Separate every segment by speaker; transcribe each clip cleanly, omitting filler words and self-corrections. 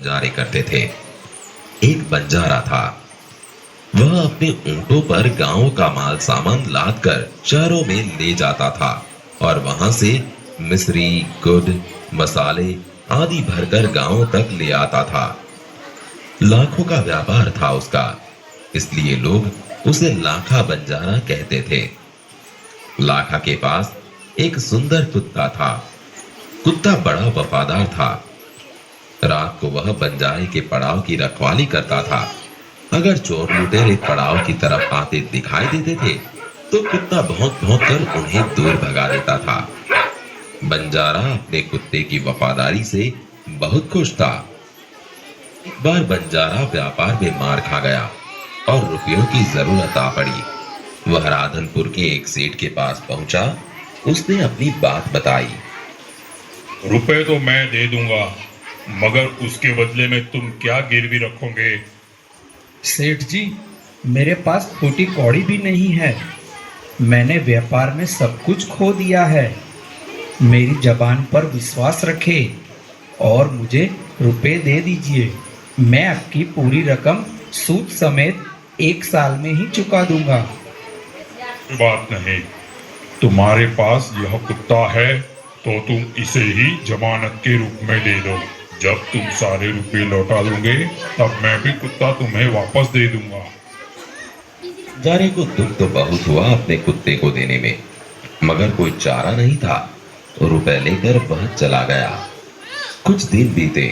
Speaker 1: जारी करते थे। एक बंजारा था। वह अपने ऊंटों पर गांव का माल सामान लाद कर शहरों में ले जाता था और वहां से मिश्री, गुड़, मसाले आदि भरकर गांव तक ले आता था। लाखों का व्यापार था उसका, इसलिए लोग उसे लाखा बंजारा कहते थे। लाखा के पास एक सुंदर कुत्ता था। कुत्ता बड़ा वफादार था। रात को वह बंजारे के पड़ाव की रखवाली करता था। अगर चोर लुटेरे पड़ाव की तरफ आते दिखाई देते थे, तो कुत्ता भौंक भौंक कर उन्हें दूर भगा देता था। बंजारा अपने कुत्ते की वफादारी से बहुत खुश था। एक बार बंजारा व्यापार में मार खा गया और रुपयों की जरूरत आ पड़ी। वह राधनपुर के एक सेठ के पास पहुंचा। उसने अपनी बात बताई।
Speaker 2: रुपए तो मैं दे दूंगा, मगर उसके बदले में तुम क्या गिरवी रखोगे?
Speaker 3: सेठ जी, मेरे पास फूटी कौड़ी भी नहीं है। मैंने व्यापार में सब कुछ खो दिया है। मेरी जबान पर विश्वास रखें और मुझे रुपए दे दीजिए। मैं आपकी पूरी रकम सूद समेत 1 साल में ही चुका दूंगा।
Speaker 2: बात नहीं, तुम्हारे पास यह कुत्ता है तो तुम इसे ही जमानत के रूप में दे दो। जब तुम सारे रुपए लौटा दोगे, तब मैं भी कुत्ता तुम्हें वापस दे दूंगा।
Speaker 1: जारे को दुख तो बहुत हुआ अपने कुत्ते को देने में, मगर कोई चारा नहीं था। रुपए लेकर वह चला गया। कुछ दिन बीते।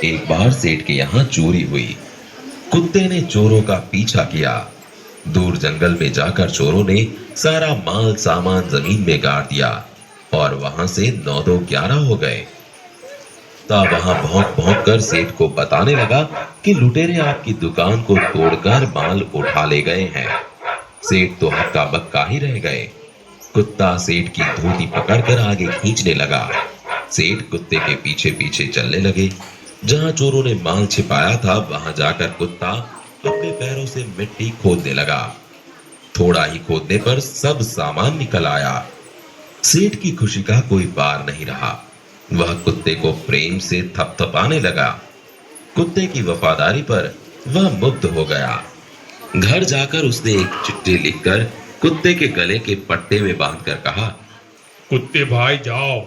Speaker 1: एक बार सेठ के यहाँ चोरी हुई। कुत्ते ने चोरों का पीछा किया। दूर जंगल में जाकर चोरों ने सारा माल सामान जमीन में गाड़ दिया और वहां से 9-2-11 हो गए। तब वहां भौंक भौंक कर सेठ को बताने लगा कि लुटेरे आपकी दुकान को तोड़कर माल उठा ले गए हैं। सेठ तो हक्का बक्का ही रह गए। कुत्ता सेठ की धोती पकड़कर आगे खींचने लगा। सेठ कुत्ते के पीछे पीछे चलने लगे। जहां चोरों ने माल छिपाया था, वहां जाकर कुत्ता अपने पैरों से मिट्टी खोदने लगा। थोड़ा ही खोदने पर सब सामान निकल आया। सेठ की खुशी का कोई पार नहीं रहा। वह कुत्ते को प्रेम से थपथपाने लगा। कुत्ते की वफादारी पर वह मुग्ध हो गया। घर जाकर उसने एक चिट्ठी लिखकर कुत्ते के गले के पट्टे में बांधकर कहा,
Speaker 2: कुत्ते भाई जाओ,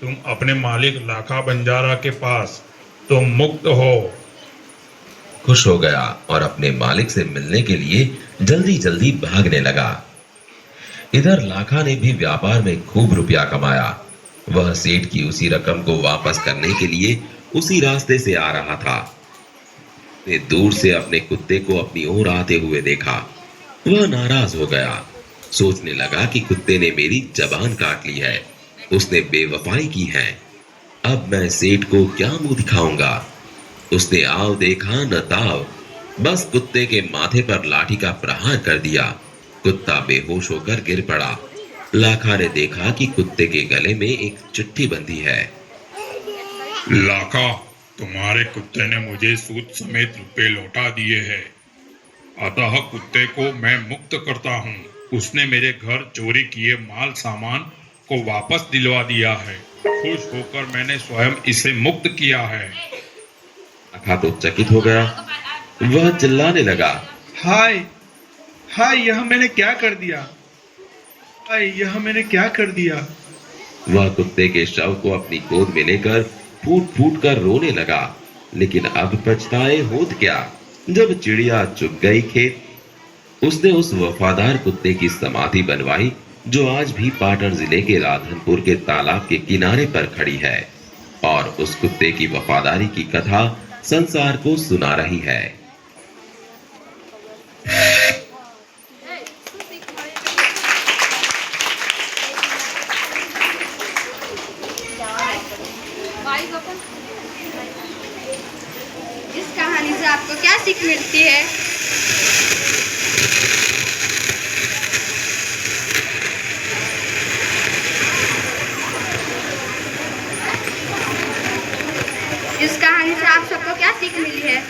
Speaker 2: तुम अपने मालिक लाखा बंजारा के पास, तुम मुक्त हो।
Speaker 1: खुश हो गया और अपने मालिक से मिलने के लिए जल्दी जल्दी भागने लगा। इधर लाखा ने भी व्यापार में खूब रुपया कमाया। वह सेठ की उसी रकम को वापस करने के लिए उसी रास्ते से आ रहा था। ने दूर से अपने कुत्ते को अपनी ओर आते हुए देखा। वह नाराज हो गया। सोचने लगा कि कुत्ते ने मेरी जबान काट ली है, उसने बेवफाई की है। अब मैं सेठ को क्या मुंह दिखाऊंगा। उसने आव देखा न ताव, बस कुत्ते के माथे पर लाठी का प्रहार कर दिया। कुत्ता बेहोश होकर गिर पड़ा। लाखा ने देखा कि कुत्ते के गले में एक चिट्ठी बंधी है।
Speaker 2: लाखा, तुम्हारे कुत्ते ने मुझे सूद समेत रुपए लौटा दिए हैं, अतः कुत्ते को मैं मुक्त करता हूँ। उसने मेरे घर चोरी किए माल सामान को वापस दिलवा दिया है। खुश होकर मैंने स्वयं इसे मुक्त किया है।
Speaker 1: लाखा तो चकित हो गया। वह चिल्लाने लगा,
Speaker 3: हाय हाय, यह मैंने क्या कर दिया। हाय, यह मैंने क्या कर दिया।
Speaker 1: वह कुत्ते के शव को अपनी गोद में लेकर फूट फूट कर रोने लगा। लेकिन अब पछताए होत क्या, जब चिड़िया चुग गई खेत। उसने उस वफादार कुत्ते की समाधि बनवाई, जो आज भी पाटन जिले के राधनपुर के तालाब के किनारे पर खड़ी है और उस कुत्ते की वफादारी की कथा संसार को सुना रही है।
Speaker 4: इस कहानी से आपको क्या सीख मिलती है? इस कहानी से आप सबको क्या सीख मिली है?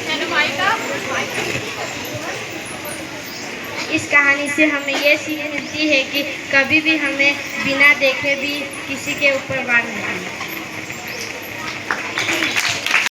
Speaker 4: Hello mica. इस कहानी से हमें ये सीख मिलती है कि कभी भी हमें बिना देखे भी किसी के ऊपर वार नहीं करना।